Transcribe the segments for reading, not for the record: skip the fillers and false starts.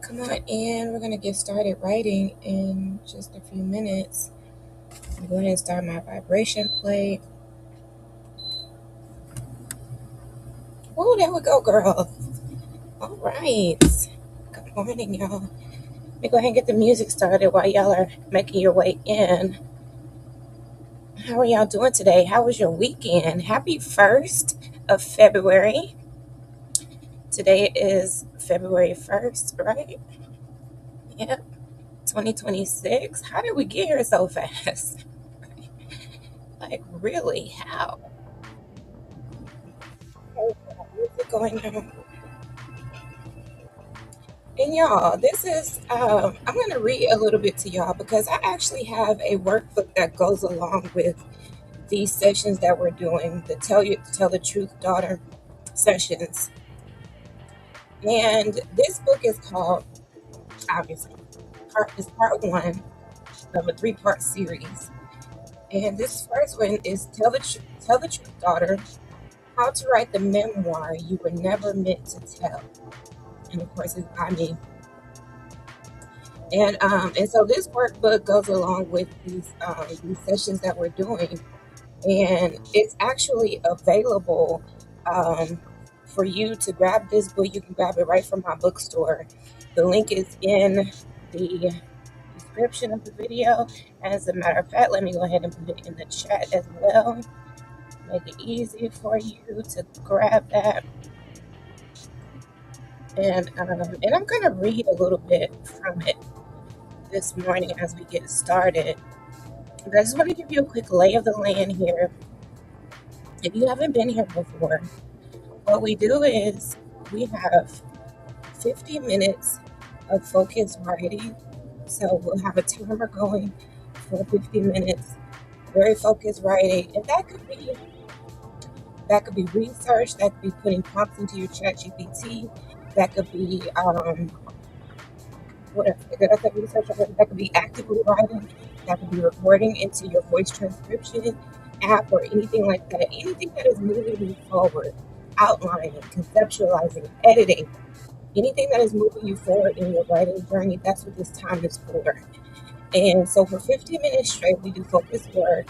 Come on in. We're going to get started writing in just a few minutes. I'm going to start my vibration plate. Oh, there we go, girl. All right. Good morning, y'all. Let me go ahead and get the music started while y'all are making your way in. How are y'all doing today? How was your weekend? Happy 1st of February. Today is February 1st, right? Yep. 2026. How did we get here so fast? Like, really? How? What's going on? And y'all, this is, I'm going to read a little bit to y'all because I actually have a workbook that goes along with these sessions that we're doing, the Tell the Truth Daughter sessions. And this book is called, obviously, is part one of a three-part series. And this first one is Tell the Truth Daughter, How to Write the Memoir You Were Never Meant to Tell. And of course, it's by me. And so this workbook goes along with these sessions that we're doing, and it's actually available for you to grab this book. You can grab it right from my bookstore. The link is in the description of the video. As a matter of fact, let me go ahead and put it in the chat as well. Make it easy for you to grab that. And I'm going to read a little bit from it this morning as we get started. But I just want to give you a quick lay of the land here. If you haven't been here before, what we do is we have 50 minutes of focused writing. So we'll have a timer going for 50 minutes, very focused writing. And that could be research, that could be putting prompts into your chat GPT, that could be whatever. Did I say research already? That could be actively writing, that could be recording into your voice transcription app or anything like that. Anything that is moving you forward, outlining, conceptualizing, editing, anything that is moving you forward in your writing journey, that's what this time is for. And so for 15 minutes straight, we do focused work.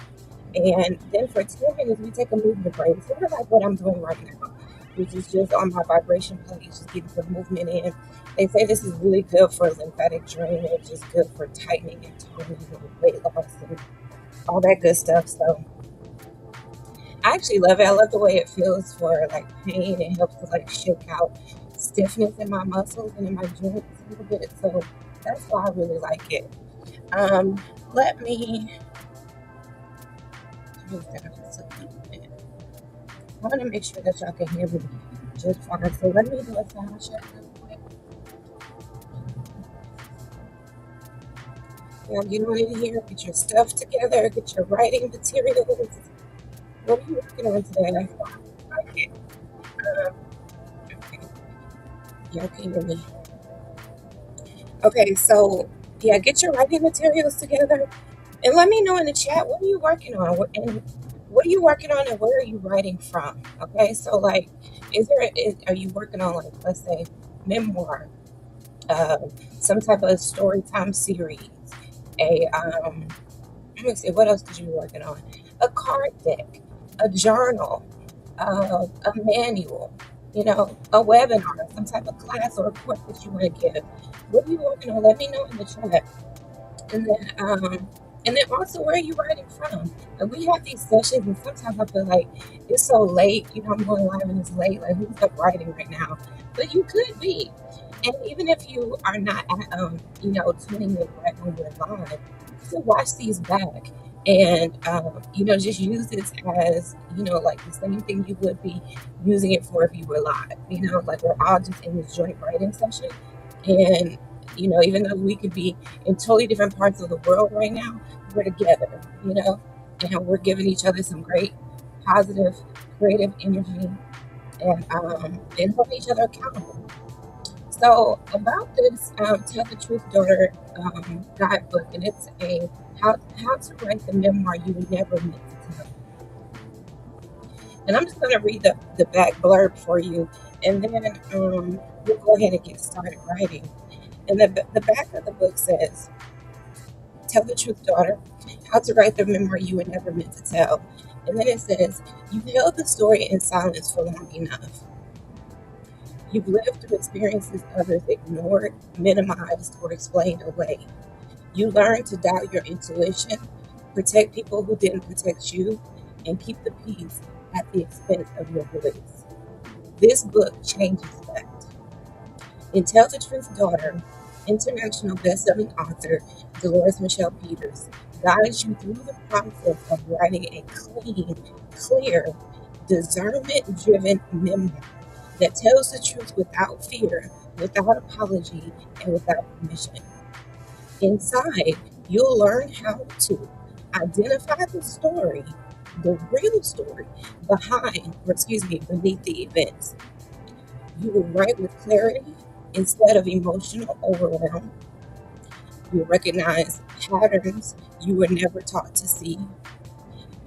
And then for 10 minutes, we take a movement break. Sort of like what I'm doing right now, which is just on my vibration plate, just getting some movement in. They say this is really good for lymphatic drainage, it's good for tightening and toning and weight loss and all that good stuff. So I actually love it. I love the way it feels for like pain. It helps to like shake out stiffness in my muscles and in my joints a little bit. So that's why I really like it. Let me turn this down just a little bit. I want to make sure that y'all can hear me just fine. So let me do a sound check real quick. Y'all get on in here, get your stuff together, get your writing materials. What are you working on today? Okay. Okay. Y'all can hear me. Okay, so yeah, get your writing materials together and let me know in the chat what are you working on and what are you working on and where are you writing from? Okay, so like, are you working on like, let's say, memoir, uh, some type of story time series, let me see, what else could you be working on? A card deck, a journal, a manual, a webinar, some type of class or a course that you want to give. What are you working on? Let me know in the chat. And then also, where are you writing from? And we have these sessions, and sometimes I feel like it's so late. I'm going live and it's late. Like, who's up writing right now? But you could be. And even if you are not, tuning in right when we're live, still watch these back. And, just use this as, like the same thing you would be using it for if you were live. Like we're all just in this joint writing session. And, even though we could be in totally different parts of the world right now, we're together, and we're giving each other some great, positive, creative energy and holding each other accountable. So about this Tell the Truth Daughter guidebook, and it's a how to write the memoir you were never meant to tell. And I'm just going to read the back blurb for you, and then we'll go ahead and get started writing. And the back of the book says, Tell the truth, daughter, how to write the memoir you were never meant to tell. And then it says, You've held the story in silence for long enough. You've lived through experiences others ignored, minimized, or explained away. You learned to doubt your intuition, protect people who didn't protect you, and keep the peace at the expense of your voice. This book changes that. In Tell the Truth, Daughter, international best-selling author Delores Michelle Peters guides you through the process of writing a clean, clear, discernment-driven memoir that tells the truth without fear, without apology, and without permission. Inside, you'll learn how to identify the story, the real story beneath the events. You will write with clarity instead of emotional overwhelm. You will recognize patterns you were never taught to see.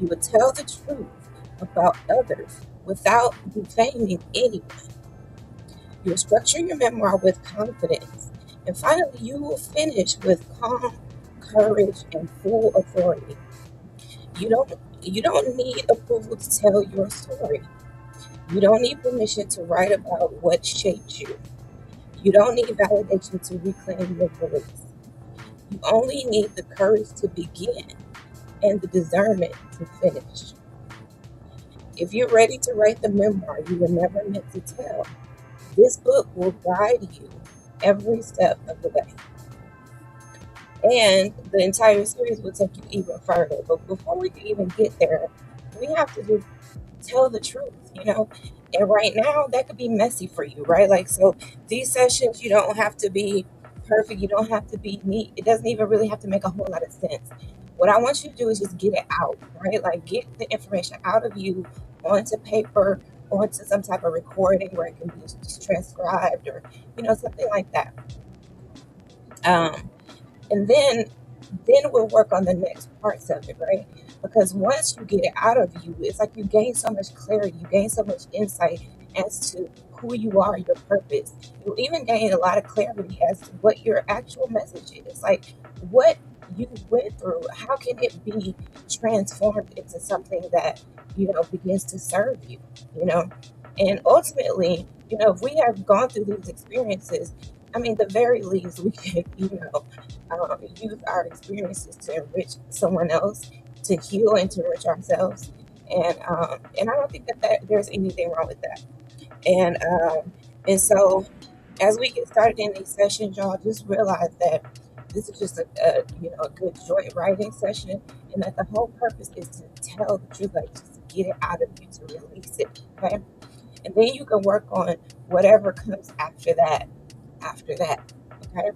You will tell the truth about others without defaming anyone. You will structure your memoir with confidence. And finally, you will finish with calm, courage, and full authority. You don't you don't need approval to tell your story. You don't need permission to write about what shaped you. You don't need validation to reclaim your voice. You only need the courage to begin and the discernment to finish. If you're ready to write the memoir you were never meant to tell, this book will guide you every step of the way. And the entire series will take you even further. But before we can even get there, we have to just tell the truth. And right now, that could be messy for you, right? Like, so these sessions, you don't have to be perfect. You don't have to be neat. It doesn't even really have to make a whole lot of sense. What I want you to do is just get it out, right? Like, get the information out of you onto paper, onto some type of recording where it can be transcribed or, something like that. And then we'll work on the next parts of it, right? Because once you get it out of you, it's like you gain so much clarity, you gain so much insight as to who you are, your purpose. You'll even gain a lot of clarity as to what your actual message is, like what you went through. How can it be transformed into something that begins to serve you? And ultimately, if we have gone through these experiences, I mean, the very least we can, use our experiences to enrich someone else, to heal and to enrich ourselves. And I don't think that there's anything wrong with that. And so as we get started in these sessions, y'all just realize that this is just a good joint writing session, and that the whole purpose is to tell the truth, like just to get it out of you, to release it. Okay. And then you can work on whatever comes after that. Okay.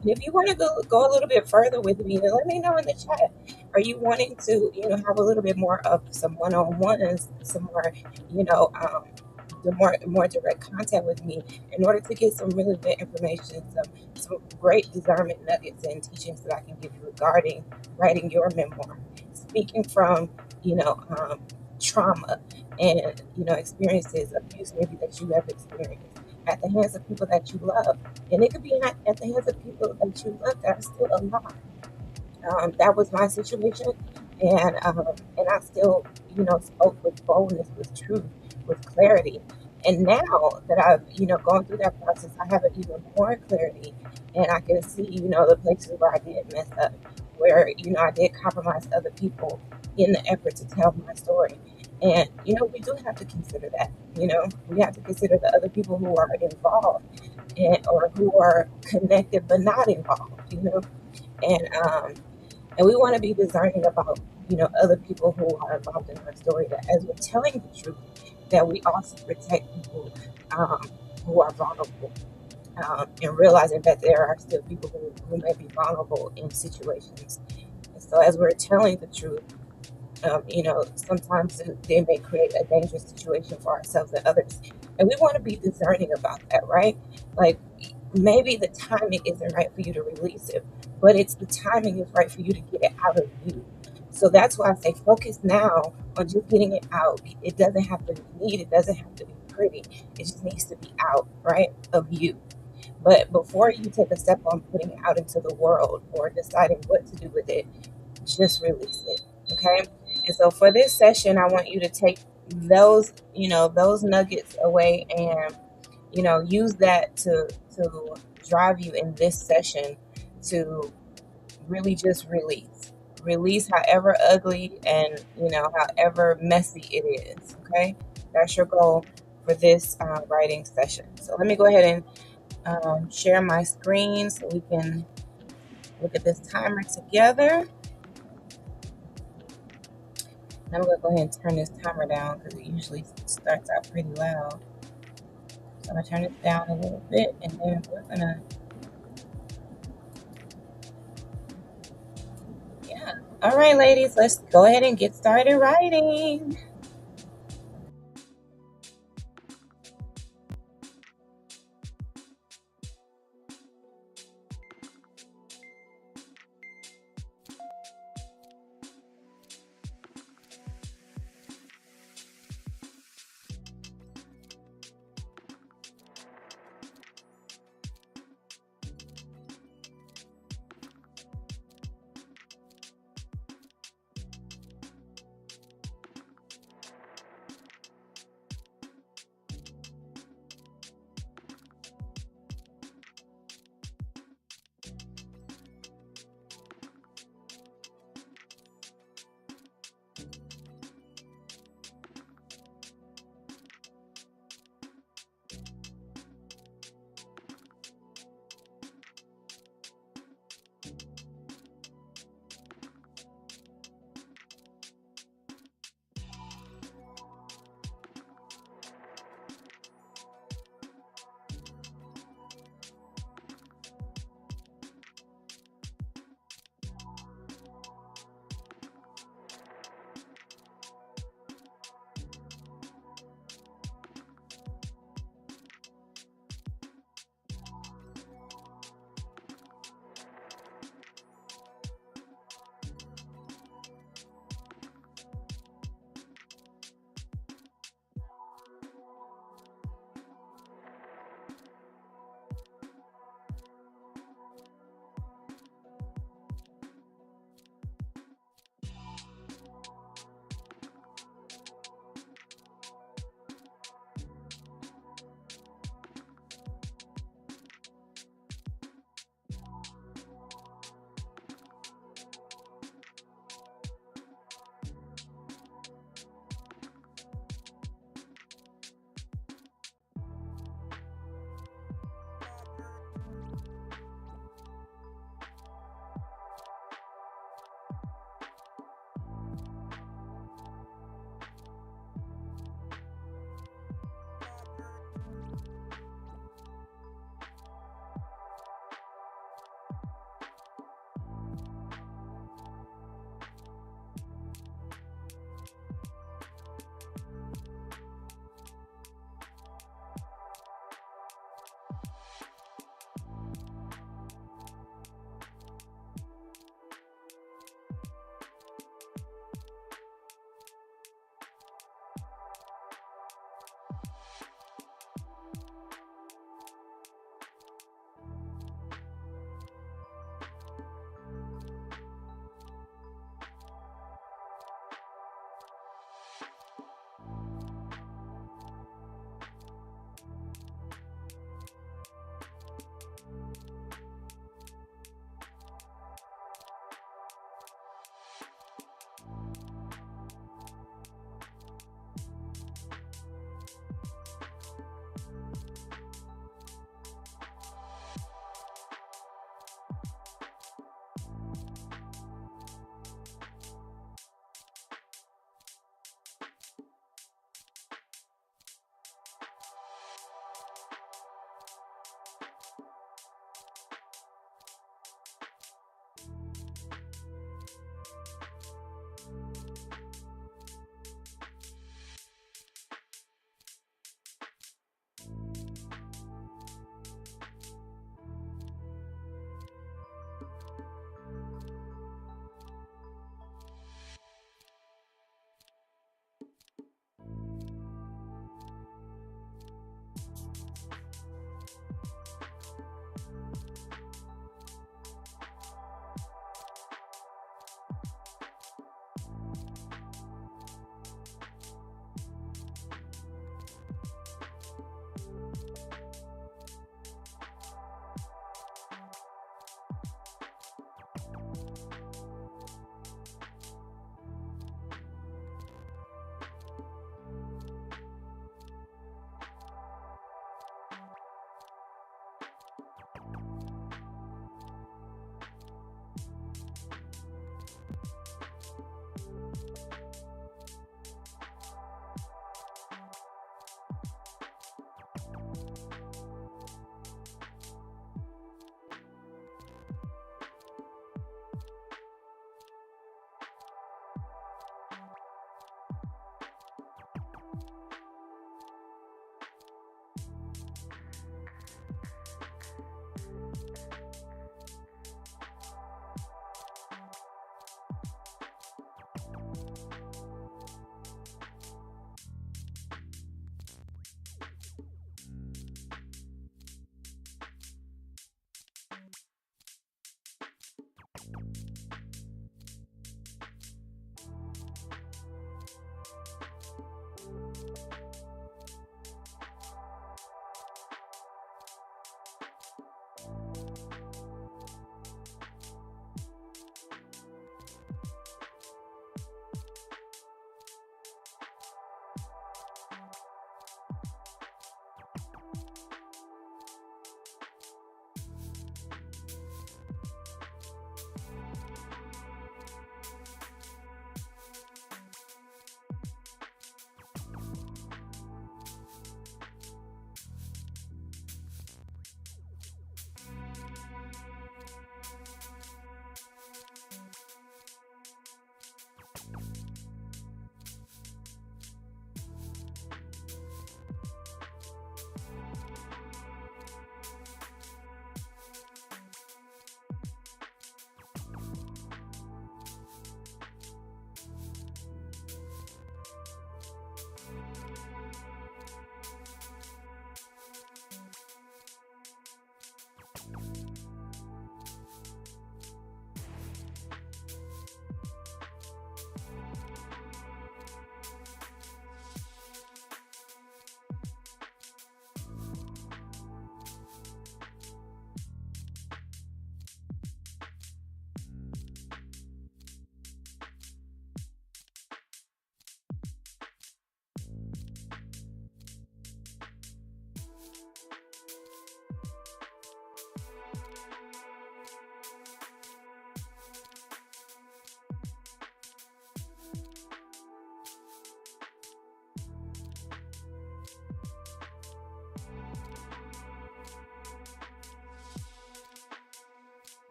And if you want to go a little bit further with me, then let me know in the chat. Are you wanting to, have a little bit more of some one-on-ones, some more, the more direct contact with me in order to get some really good information, some great discernment nuggets and teachings that I can give you regarding writing your memoir, speaking from, trauma and, experiences, abuse maybe that you have experienced at the hands of people that you love. And it could be at the hands of people that you love that are still alive. That was my situation. And I still, spoke with boldness, with truth, with clarity. And now that I've, gone through that process, I have even more clarity. And I can see, the places where I did mess up, where, I did compromise other people in the effort to tell my story. And, we do have to consider that. We have to consider the other people who are involved or who are connected but not involved. And we want to be discerning about, other people who are involved in our story, that as we're telling the truth, that we also protect people who are vulnerable, and realizing that there are still people who may be vulnerable in situations. And so as we're telling the truth, sometimes they may create a dangerous situation for ourselves and others. And we want to be discerning about that, right? Like, maybe the timing isn't right for you to release it, but it's the timing is right for you to get it out of you. So that's why I say focus now on just getting it out. It doesn't have to be neat. It doesn't have to be pretty. It just needs to be out, right, of you. But before you take a step on putting it out into the world or deciding what to do with it, just release it. Okay. And so for this session, I want you to take those nuggets away and, use that to drive you in this session to really just release however ugly and however messy it is. Okay, that's your goal for this writing session. So let me go ahead and share my screen so we can look at this timer together. I'm gonna go ahead and turn this timer down because it usually starts out pretty loud. So I'm gonna turn it down a little bit, and then we're gonna, yeah. All right, ladies, let's go ahead and get started writing.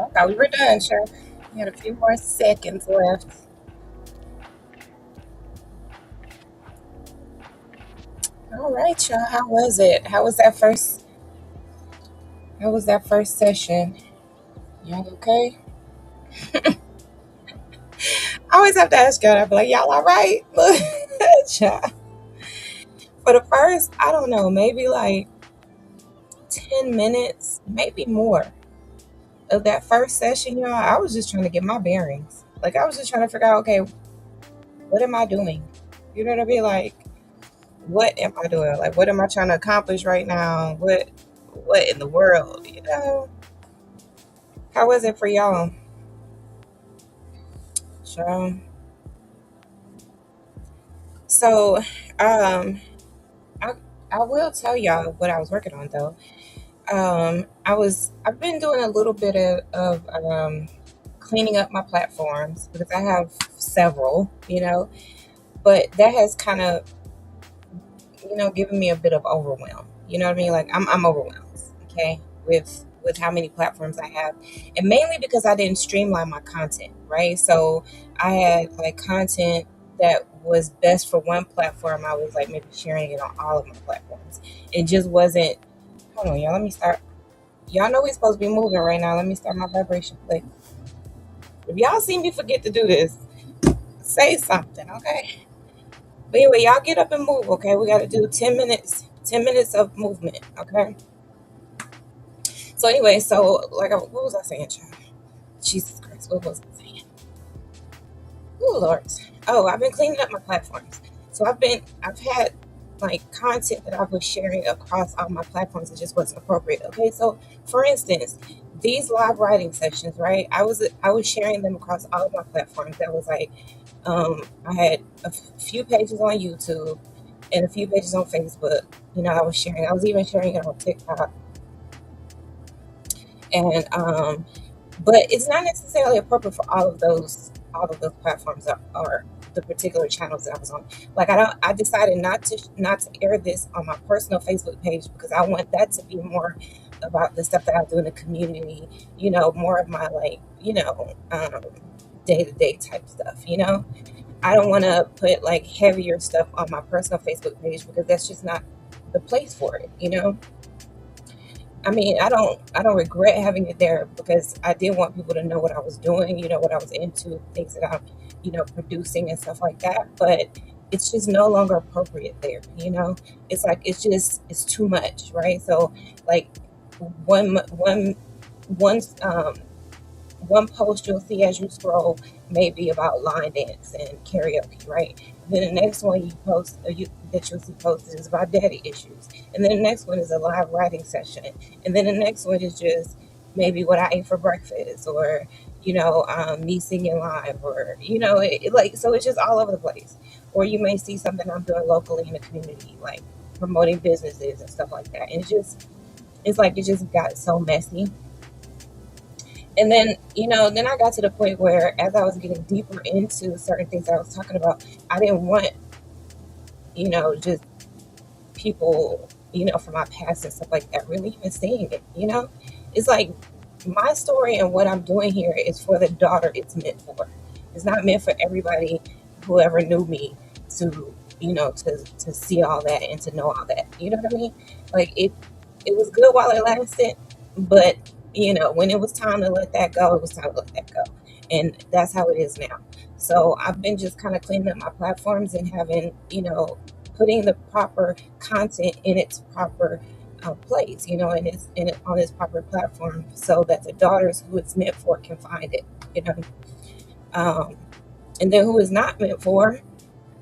I thought we were done, sure. We had a few more seconds left. All right, y'all. How was it? How was that first session? Y'all okay? I always have to ask y'all. I'd be like, y'all all right? Look, child. For the first, I don't know, maybe like 10 minutes, maybe more of that first session, y'all. I was just trying to get my bearings. Like I was just trying to figure out, okay, what am I doing? You know what I mean? Like, what am I doing? Like, what am I trying to accomplish right now? What in the world? You know? How was it for y'all? So, so, um, I I will tell y'all what I was working on though. I've been doing a little bit of cleaning up my platforms because I have several, but that has kind of given me a bit of overwhelm. You know what I mean? Like I'm overwhelmed, okay, with how many platforms I have, and mainly because I didn't streamline my content, right? So I had like content that was best for one platform. I was like maybe sharing it on all of my platforms. It just wasn't. Hold on, y'all. Let me start. Y'all know we're supposed to be moving right now. Let me start my vibration play. If y'all see me forget to do this, say something, okay? But anyway, y'all get up and move, okay? We got to do 10 minutes, 10 minutes of movement, okay? So anyway, so like, what was I saying, child? Jesus Christ, what was I saying? Oh Lord. Oh, I've been cleaning up my platforms. So I've had like content that I was sharing across all my platforms. It just wasn't appropriate. Okay, so for instance, these live writing sessions, right? I was sharing them across all of my platforms. That was like, I had a few pages on YouTube and a few pages on Facebook. I was sharing. I was even sharing it on TikTok, and but it's not necessarily appropriate for all of those platforms or the particular channels that I was on. Like I decided not to air this on my personal Facebook page because I want that to be more about the stuff that I do in the community, more of my like, day-to-day type stuff, I don't want to put like heavier stuff on my personal Facebook page because that's just not the place for it. I mean, I don't regret having it there because I did want people to know what I was doing, what I was into, things that I'm, producing and stuff like that. But it's just no longer appropriate there. It's like it's too much, right? So like one one post you'll see as you scroll may be about line dance and karaoke, right? Then the next one that you'll see posted is about daddy issues, and then the next one is a live writing session, and then the next one is just maybe what I ate for breakfast, or me singing live, or like so it's just all over the place. Or you may see something I'm doing locally in the community, like promoting businesses and stuff like that, and it's like it just got so messy. And then I got to the point where as I was getting deeper into certain things that I was talking about, I didn't want, just people, from my past and stuff like that really even seeing it. It's like my story and what I'm doing here is for the daughter it's meant for. It's not meant for everybody who ever knew me to, to see all that and to know all that. You know what I mean? Like it was good while it lasted, but when it was time to let that go, it was time to let that go. And that's how it is now. So I've been just kind of cleaning up my platforms and having, putting the proper content in its proper place, and it's in it on its proper platform so that the daughters who it's meant for can find it, you know. Um, and then who is not meant for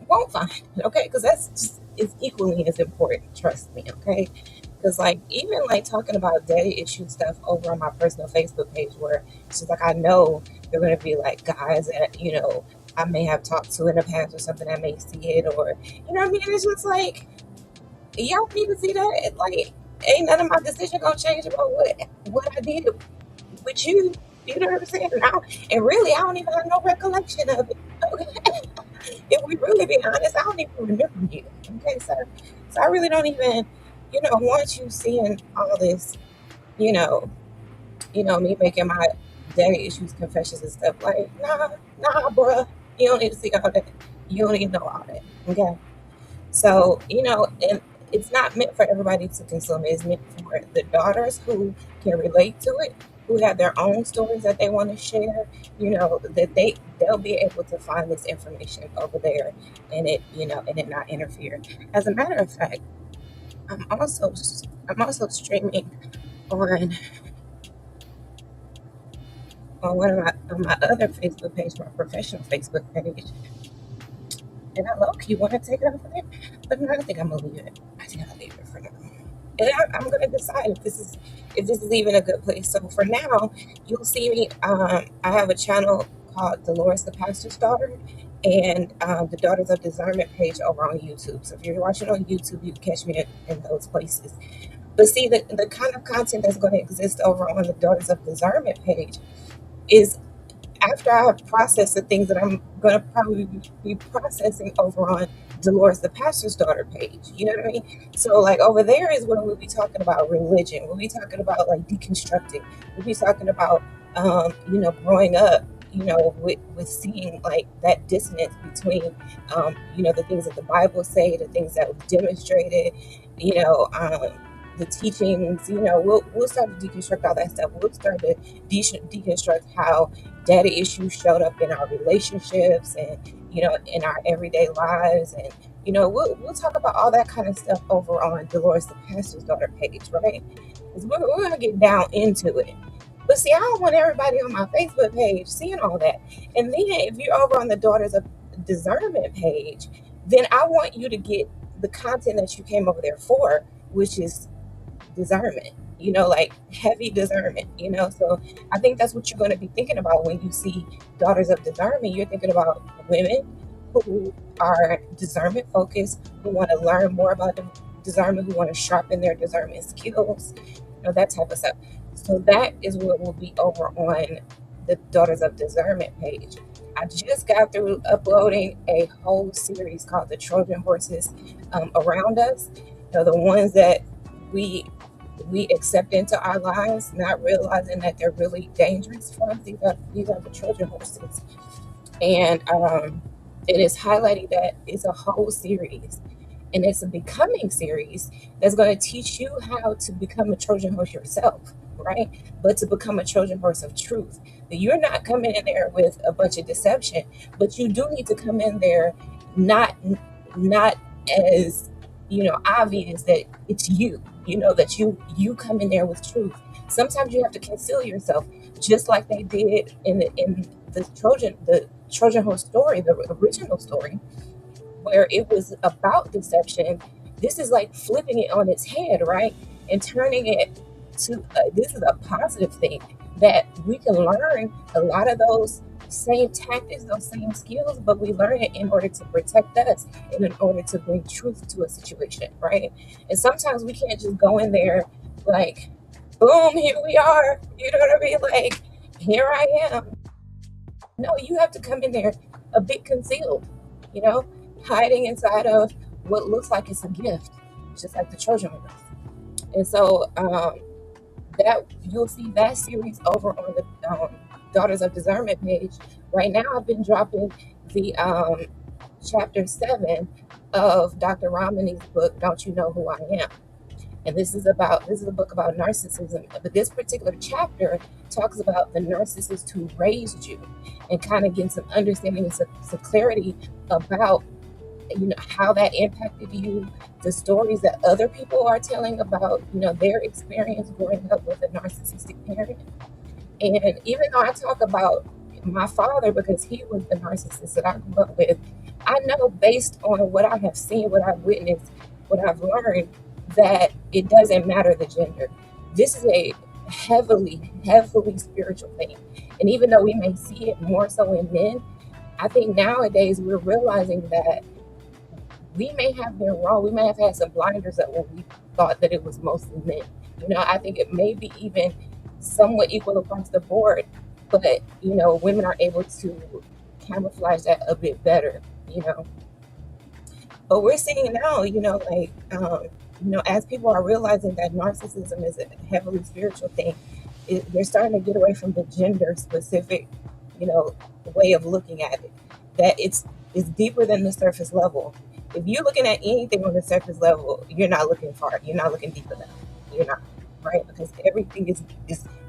won't find it, okay? Because that's just is equally as important, trust me, okay? Because like even like talking about daddy issue stuff over on my personal Facebook page, where it's just like I know they're gonna be like guys that I may have talked to in the past or something that may see it, or what I mean. It's just like y'all need to see that. Like ain't none of my decision gonna change about what I did with you. You know what I'm saying? And really, I don't even have no recollection of it. Okay? If we really be honest, I don't even remember you. Okay, sir. So I really don't even, want you seeing all this, you know, me making my daddy issues, confessions, and stuff. Like, nah, bruh. You don't need to see all that. You don't need to know all that. Okay. So, and it's not meant for everybody to consume it. It's meant for the daughters who can relate to it, who have their own stories that they want to share, that they'll be able to find this information over there and it not interfere. As a matter of fact, I'm also I'm also streaming on one of my other Facebook page, my professional Facebook page, and I low key want to take it over there, but no, I think I'm gonna leave it. I think I'll leave it for now. And I'm gonna decide if this is even a good place. So for now, you'll see me. I have a channel called Delores, the Pastor's Daughter, and the Daughters of Discernment page over on YouTube. So if you're watching on YouTube, you can catch me in those places. But see, the kind of content that's going to exist over on the Daughters of Discernment page is after I process the things that I'm going to probably be processing over on Delores, the Pastor's Daughter page. You know what I mean? So, like, over there is where we'll be talking about religion. We'll be talking about, like, deconstructing. We'll be talking about, growing up, with seeing, like, that dissonance between, the things that the Bible say, the things that were demonstrated, the teachings, we'll start to deconstruct all that stuff. We'll start to deconstruct how daddy issues showed up in our relationships and, in our everyday lives. And, we'll talk about all that kind of stuff over on Dolores, the Pastor's Daughter page, right? Because we're going to get down into it. But see, I don't want everybody on my Facebook page seeing all that. And then if you're over on the Daughters of Discernment page, then I want you to get the content that you came over there for, which is discernment, like heavy discernment, so I think that's what you're going to be thinking about when you see Daughters of Discernment. You're thinking about women who are discernment focused, who want to learn more about the discernment, who want to sharpen their discernment skills, that type of stuff. So that is what will be over on the Daughters of Discernment page. I just got through uploading a whole series called The Trojan Horses Around Us. The ones that we accept into our lives, not realizing that they're really dangerous for us. These are the Trojan horses. And it is highlighting that it's a whole series. And it's a becoming series that's going to teach you how to become a Trojan horse yourself, right? But to become a Trojan horse of truth. You're not coming in there with a bunch of deception, but you do need to come in there not as obvious that it's you, that you come in there with truth. Sometimes you have to conceal yourself, just like they did in the Trojan horse story, the original story, where it was about deception. This is like flipping it on its head, right? And turning it to this is a positive thing, that we can learn a lot of those same tactics, those same skills, but we learn it in order to protect us and in order to bring truth to a situation, right? And sometimes we can't just go in there like, boom, here we are. You know what I mean? Like, here I am. No, you have to come in there a bit concealed, hiding inside of what looks like it's a gift, just like the Trojan was. And so that you'll see that series over on the Daughters of Discernment page. Right now, I've been dropping the chapter 7 of Dr. Ramani's book, Don't You Know Who I Am? And this is a book about narcissism. But this particular chapter talks about the narcissist who raised you, and kind of getting some understanding and some clarity about how that impacted you, the stories that other people are telling about their experience growing up with a narcissistic parent. And even though I talk about my father because he was the narcissist that I grew up with, I know based on what I have seen, what I've witnessed, what I've learned, that it doesn't matter the gender. This is a heavily spiritual thing. And even though we may see it more so in men, I think nowadays we're realizing that we may have been wrong. We may have had some blinders up when we thought that it was mostly men. I think it may be even somewhat equal across the board, but women are able to camouflage that a bit better. But we're seeing now, as people are realizing that narcissism is a heavily spiritual thing, they're starting to get away from the gender specific, you know, way of looking at it. That it's deeper than the surface level. If you're looking at anything on the surface level, you're not looking far. You're not looking deep enough. You're not, right? Because everything is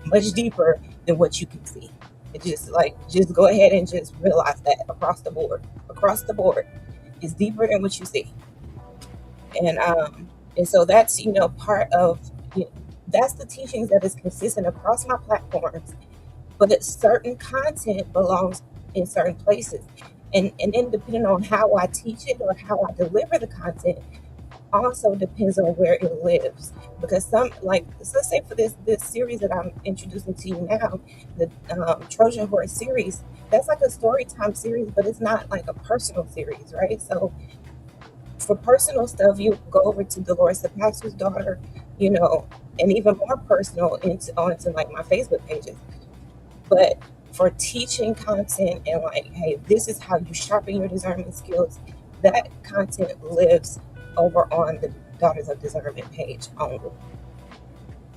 much deeper than what you can see. It just like just go ahead and just realize that across the board. Across the board, it's deeper than what you see. And so that's part of you know, that's the teachings that is consistent across my platforms, but that certain content belongs in certain places. And then depending on how I teach it or how I deliver the content also depends on where it lives. Because some, like, so let's say for this series that I'm introducing to you now, the Trojan Horse series, that's like a story time series, but it's not like a personal series, right? So for personal stuff, you go over to Delores, the pastor's daughter, you know, and even more personal onto like my Facebook pages. But for teaching content and like, hey, this is how you sharpen your discernment skills, that content lives over on the Daughters of Discernment page only.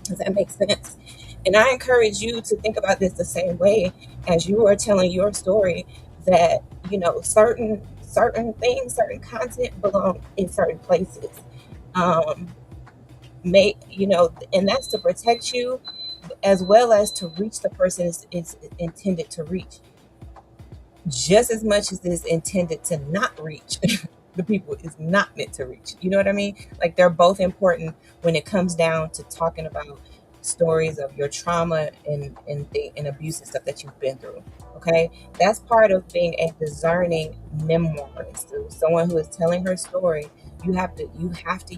Does that make sense? And I encourage you to think about this the same way as you are telling your story, that certain things, certain content belong in certain places. Um, and that's to protect you as well as to reach the person is intended to reach, just as much as it's intended to not reach the people is not meant to reach. You know what I mean? Like they're both important when it comes down to talking about stories of your trauma and abuse and stuff that you've been through. Okay, that's part of being a discerning memoirist. So someone who is telling her story, you have to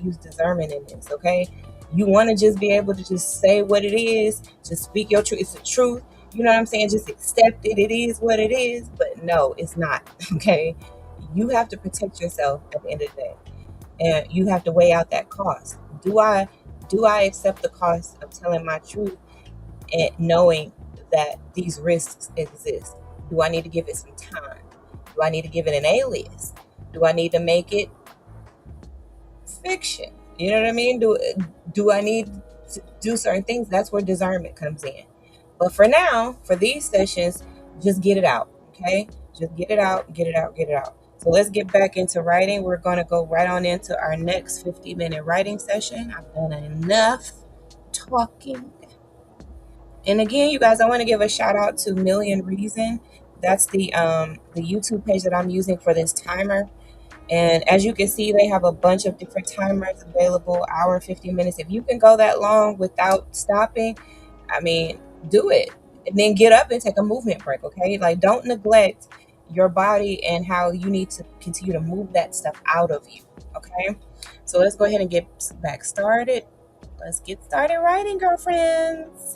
use discernment in this. Okay, you want to just be able to just say what it is, just speak your truth. It's the truth. You know what I'm saying? Just accept it. It is what it is. But no, it's not. Okay, you have to protect yourself at the end of the day, and you have to weigh out that cost. Do I accept the cost of telling my truth and knowing that these risks exist? Do I need to give it some time? Do I need to give it an alias? Do I need to make it fiction? You know what I mean? Do I need to do certain things? That's where discernment comes in. But for now, for these sessions, just get it out. Okay, just get it out, get it out, get it out. So let's get back into writing. We're going to go right on into our next 50-minute writing session. I've done enough talking. And again, you guys, I want to give a shout out to Million Reason. That's the YouTube page that I'm using for this timer. And as you can see, they have a bunch of different timers available, hour and 50 minutes. If you can go that long without stopping, I mean, do it. And then get up and take a movement break, okay? Like, don't neglect your body and how you need to continue to move that stuff out of you, okay? So let's go ahead and get back started. Let's get started writing, girlfriends.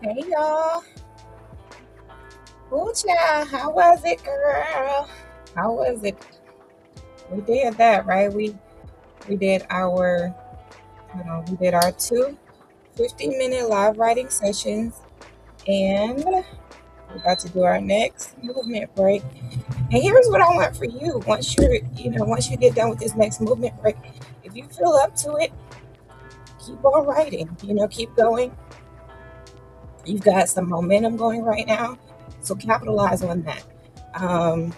Hey y'all. Ooh, child. How was it, girl? How was it? We did that, right? We did our we did our two 15-minute live writing sessions, and we're about to do our next movement break. And here's what I want for you. Once you get done with this next movement break, if you feel up to it, keep on writing. Keep going. You've got some momentum going right now, so capitalize on that. Um,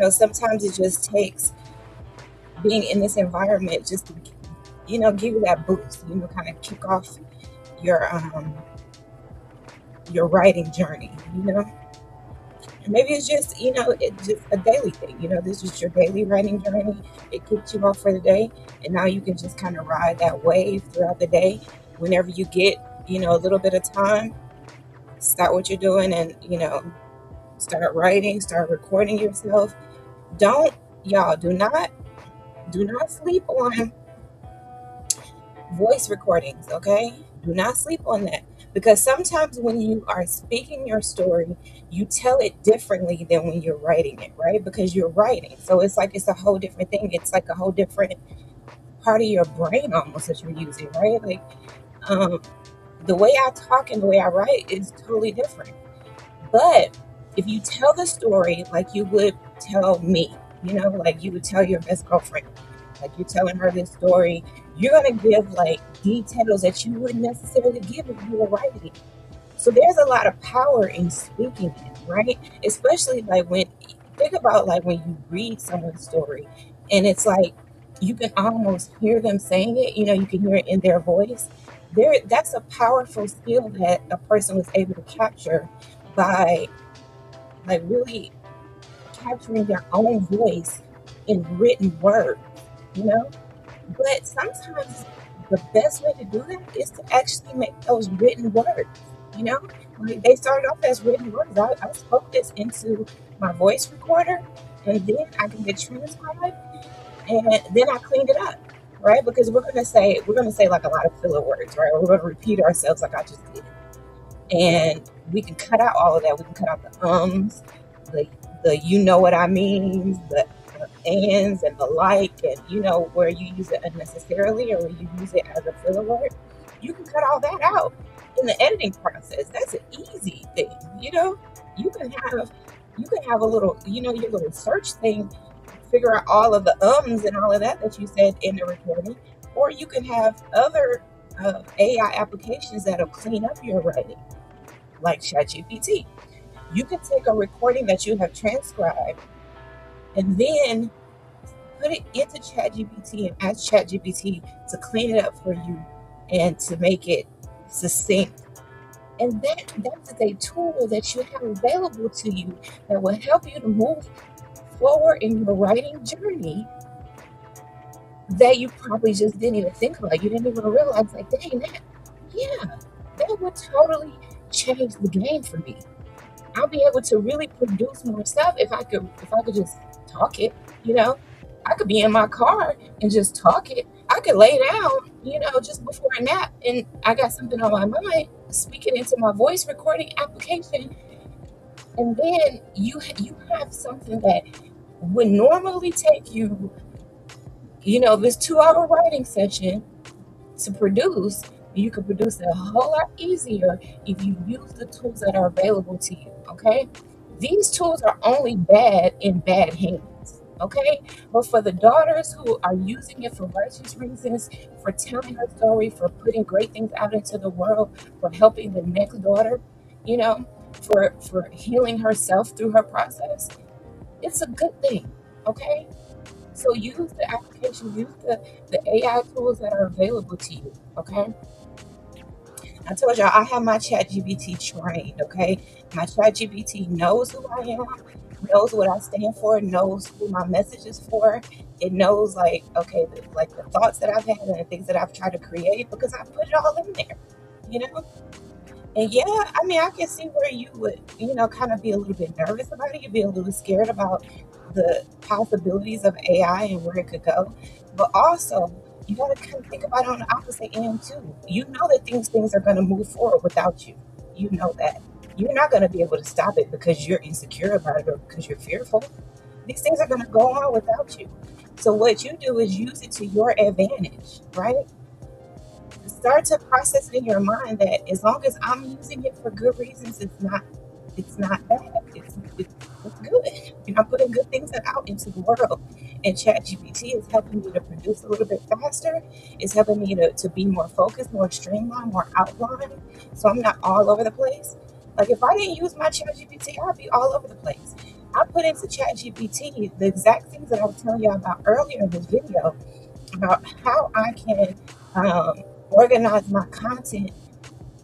Sometimes it just takes being in this environment just to, give you that boost, kind of kick off your your writing journey, And maybe it's just, it's just a daily thing. This is your daily writing journey. It kicked you off for the day, and now you can just kind of ride that wave throughout the day. Whenever you get, a little bit of time, start what you're doing and, start writing, start recording yourself. Don't, y'all, do not sleep on voice recordings, okay? Do not sleep on that, because sometimes when you are speaking your story, you tell it differently than when you're writing it, right? Because you're writing. So it's like it's a whole different thing. It's like a whole different part of your brain almost that you're using, right? Like um the way I talk and the way I write is totally different. But if you tell the story like you would tell me, like you would tell your best girlfriend, like you're telling her this story, you're gonna give like details that you wouldn't necessarily give if you were writing it. So there's a lot of power in speaking it, right? Especially like think about like when you read someone's story and it's like you can almost hear them saying it, you can hear it in their voice. That's a powerful skill that a person was able to capture by like really capturing their own voice in written words, you know? But sometimes the best way to do that is to actually make those written words, you know? Like they started off as written words. I spoke this into my voice recorder, and then I can get transcribed, and then I cleaned it up, right? Because we're gonna say like a lot of filler words, right? We're gonna repeat ourselves like I just did. And we can cut out all of that. We can cut out the the you know what I mean, the ands and the like, and where you use it unnecessarily or where you use it as a filler word. You can cut all that out in the editing process. That's an easy thing. You can have a little, your little search thing, figure out all of the ums and all of that you said in the recording, or you can have other AI applications that'll clean up your writing like ChatGPT. You can take a recording that you have transcribed and then put it into ChatGPT and ask ChatGPT to clean it up for you and to make it succinct. And that is a tool that you have available to you that will help you to move forward in your writing journey that you probably just didn't even think about. You didn't even realize, like, dang, that would totally change the game for me. I'll be able to really produce more stuff if I could just talk it, you know. I could be in my car and just talk it. I could lay down, just before a nap and I got something on my mind, speak it into my voice recording application, and then you have something that would normally take you, this 2-hour writing session to produce. You can produce it a whole lot easier if you use the tools that are available to you, okay? These tools are only bad in bad hands, okay? But for the daughters who are using it for righteous reasons, for telling her story, for putting great things out into the world, for helping the next daughter, you know, for healing herself through her process, it's a good thing, okay? So use the application, use the AI tools that are available to you, okay? I told y'all I have my chat GBT trained, okay? My chat GBT knows who I am, knows what I stand for, knows who my message is for. It knows like, okay, like the thoughts that I've had and the things that I've tried to create because I put it all in there, you know? And yeah, I mean, I can see where you would, kind of be a little bit nervous about it. You'd be a little scared about the possibilities of AI and where it could go. But also, you got to kind of think about it on the opposite end too. You know that things are going to move forward without you. you know that. You're not going to be able to stop it because you're insecure about it or because you're fearful. These things are going to go on without you. So what you do is use it to your advantage, right? Start to process it in your mind that as long as I'm using it for good reasons, it's not bad. It's good. I'm putting good things out into the world. And ChatGPT is helping me to produce a little bit faster. It's helping me to be more focused, more streamlined, more outlined. So I'm not all over the place. Like if I didn't use my ChatGPT, I'd be all over the place. I put into ChatGPT the exact things that I was telling you about earlier in this video about how I can organize my content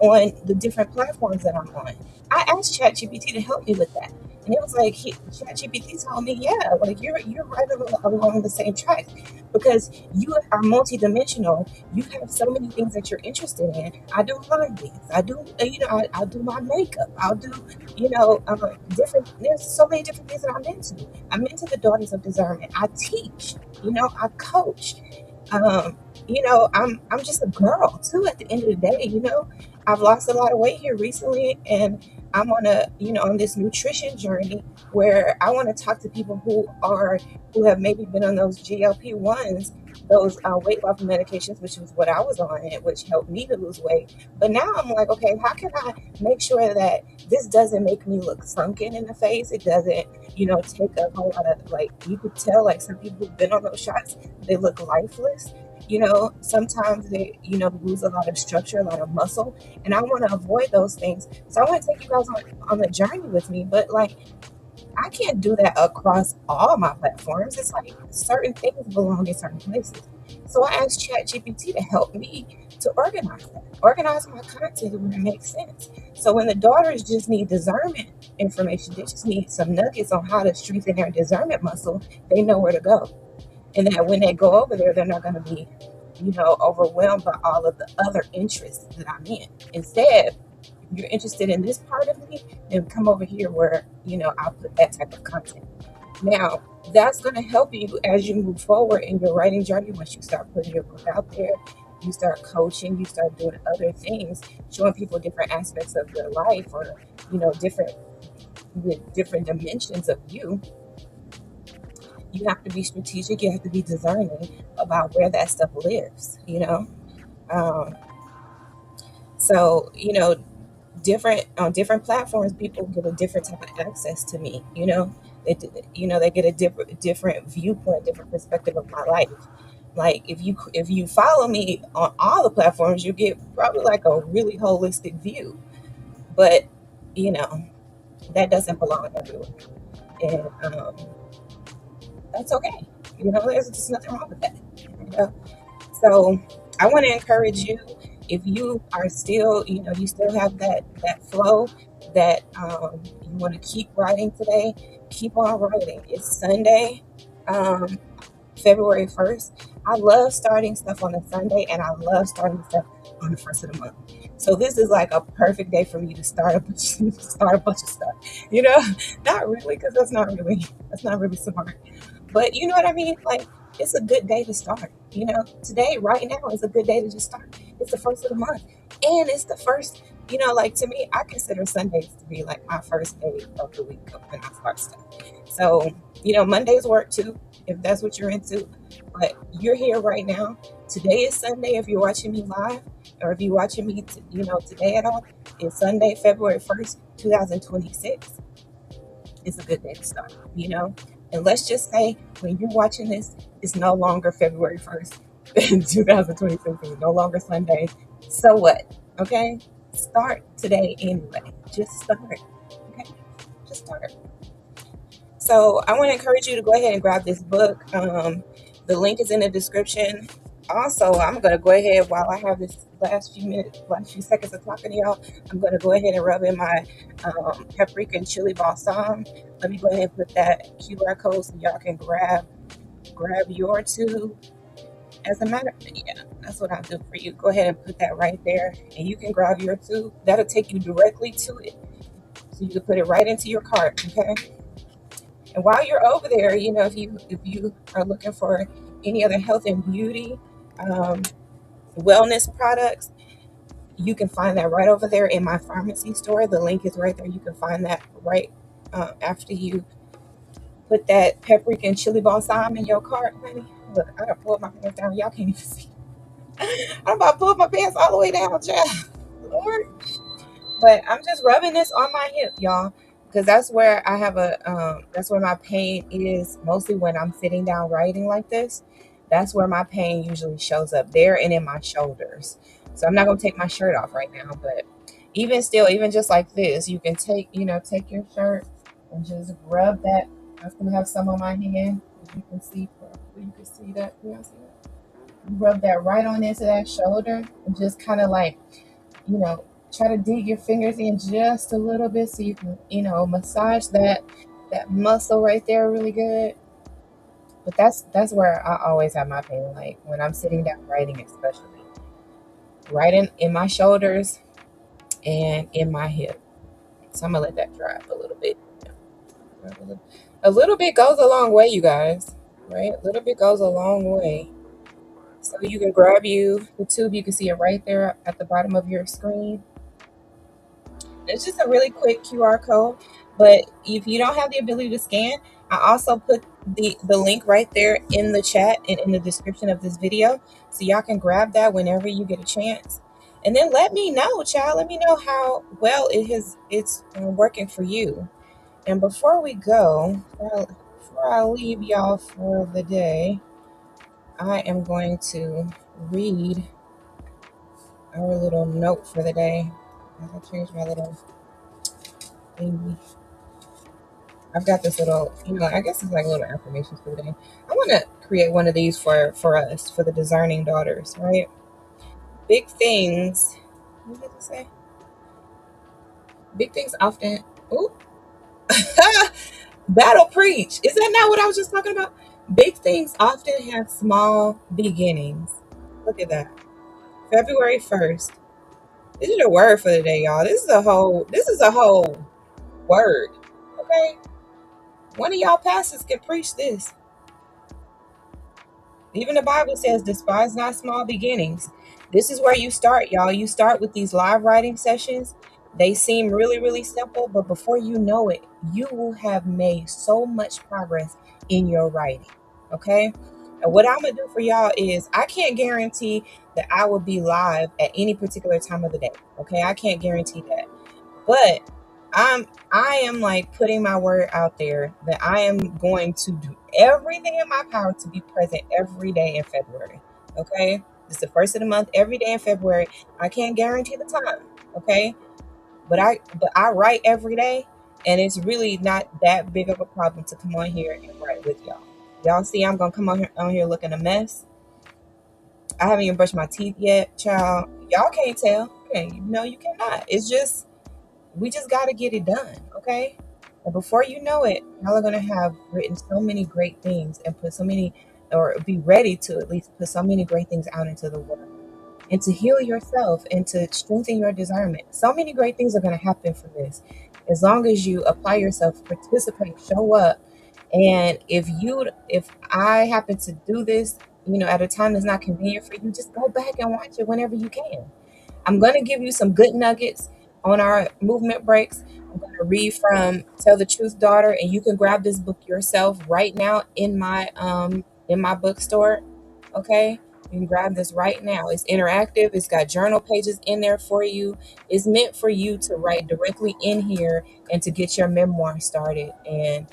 on the different platforms that I'm on. I asked ChatGPT to help me with that. And it was like ChatGPT told me, yeah, like you're right along the same track because you are multidimensional. You have so many things that you're interested in. I do line dance. I do, I do my makeup. I'll do, different. There's so many different things that I'm into. I'm into the Daughters of Discernment. I teach. I coach. Um, I'm just a girl too. At the end of the day, I've lost a lot of weight here recently, and I'm on this nutrition journey where I want to talk to people who have maybe been on those GLP-1s, those weight loss medications, which was what I was on, and which helped me to lose weight. But now I'm like, okay, how can I make sure that this doesn't make me look sunken in the face? It doesn't, take a whole lot of, like, you could tell, like, some people who've been on those shots, they look lifeless. Sometimes they, lose a lot of structure, a lot of muscle, and I want to avoid those things. So I want to take you guys on the journey with me, but like, I can't do that across all my platforms. It's like certain things belong in certain places. So I asked ChatGPT to help me to organize my content when it makes sense. So when the daughters just need discernment information, they just need some nuggets on how to strengthen their discernment muscle, they know where to go. And that when they go over there, they're not going to be, overwhelmed by all of the other interests that I'm in. Instead, if you're interested in this part of me, then come over here where, I'll put that type of content. Now, that's going to help you as you move forward in your writing journey. Once you start putting your book out there, you start coaching, you start doing other things, showing people different aspects of your life or, different dimensions of you. You have to be strategic. You have to be discerning about where that stuff lives, Um, so, different on different platforms, people get a different type of access to me. They get a different viewpoint, different perspective of my life. Like if you follow me on all the platforms, you get probably like a really holistic view. But you know that doesn't belong everywhere, and that's okay. There's just nothing wrong with that. You know? So I want to encourage you, if you are still, you still have that flow, that you want to keep writing today, keep on writing. It's Sunday, um, February 1st. I love starting stuff on a Sunday, and I love starting stuff on the first of the month. So this is like a perfect day for me to start start a bunch of stuff. You know, not really, because that's not really smart. But you know what I mean? Like, it's a good day to start. Today, right now, is a good day to just start. It's the first of the month. And it's the first, like, to me, I consider Sundays to be like my first day of the week when I start stuff. So, Mondays work too, if that's what you're into. But you're here right now. Today is Sunday if you're watching me live, or if you're watching me, today at all. It's Sunday, February 1st, 2026. It's a good day to start. And let's just say when you're watching this, it's no longer February 1st, 2026. It's no longer Sunday. So what? Okay? Start today anyway. Just start. Okay? Just start. So I want to encourage you to go ahead and grab this book. The link is in the description. Also, I'm going to go ahead, while I have this last few seconds of talking to y'all, I'm going to go ahead and rub in my paprika and chili balsam. Let me go ahead and put that QR code so y'all can grab your tube. As a matter, yeah, that's what I'll do for you. Go ahead and put that right there, and you can grab your tube. That'll take you directly to it, so you can put it right into your cart. Okay. And while you're over there, if you are looking for any other health and beauty, wellness products, You can find that right over there in my pharmacy store. The link is right there. You can find that right after you put that paprika and chili balsam in your cart, honey. Look, I done pulled my pants down. Y'all can't even see. I'm about to pull my pants all the way down, child. Lord. But I'm just rubbing this on my hip, y'all, because that's where I have that's where my pain is mostly when I'm sitting down writing like this. That's where my pain usually shows up there and in my shoulders. So I'm not gonna take my shirt off right now, but even still, even just like this, you can take your shirt and just rub that. I'm gonna have some on my hand. If you can see, you can see that. You know, see that? Rub that right on into that shoulder and just kind of like you know, try to dig your fingers in just a little bit so you can, massage that muscle right there really good. But that's where I always have my pain, like when I'm sitting down writing, especially right in my shoulders and in my hip. So I'm gonna let that dry up a little bit. A little bit goes a long way, you guys. Right? A little bit goes a long way. So you can grab you the tube. You can see it right there at the bottom of your screen. It's just a really quick QR code. But if you don't have the ability to scan, I also put the link right there in the chat and in the description of this video. So y'all can grab that whenever you get a chance. And then let me know, child. Let me know how well it's working for you. And before we go, before I leave y'all for the day, I am going to read our little note for the day. I changed my little thingy. I've got this little, I guess it's like a little affirmations for the day. I want to create one of these for us, for the discerning daughters, right? Big things. What did it say? Big things often. Ooh. Battle preach. Is that not what I was just talking about? Big things often have small beginnings. Look at that. February 1st. This is a word for the day, y'all. This is a whole word. Okay? One of y'all pastors can preach this. Even the Bible says, despise not small beginnings. This is where you start, y'all. You start with these live writing sessions. They seem really, really simple, but before you know it, you will have made so much progress in your writing. Okay? And what I'm going to do for y'all is I can't guarantee that I will be live at any particular time of the day. Okay? I can't guarantee that. But I am like putting my word out there that I am going to do everything in my power to be present every day in February. Okay? It's the first of the month, every day in February. I can't guarantee the time. Okay? But I write every day, and it's really not that big of a problem to come on here and write with y'all. Y'all see I'm gonna come on here looking a mess. I haven't even brushed my teeth yet, child. Y'all can't tell. Okay, no, you cannot. It's just we just got to get it done, okay? And before you know it, y'all are going to have written so many great things and put so many, or be ready to at least put so many great things out into the world. And to heal yourself and to strengthen your discernment. So many great things are going to happen from this. As long as you apply yourself, participate, show up. And if I happen to do this, at a time that's not convenient for you, just go back and watch it whenever you can. I'm going to give you some good nuggets on our movement breaks. I'm going to read from Tell the Truth, Daughter, and you can grab this book yourself right now in my bookstore. Okay? You can grab this right now. It's interactive. It's got journal pages in there for you. It's meant for you to write directly in here and to get your memoir started and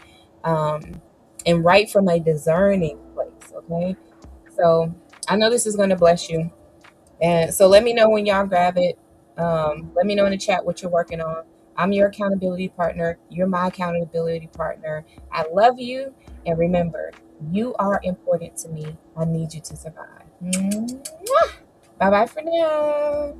write from a discerning place. Okay? So I know this is going to bless you. And so let me know when y'all grab it. Let me know in the chat what you're working on. I'm your accountability partner. You're my accountability partner. I love you. And remember, you are important to me. I need you to survive. Bye bye for now.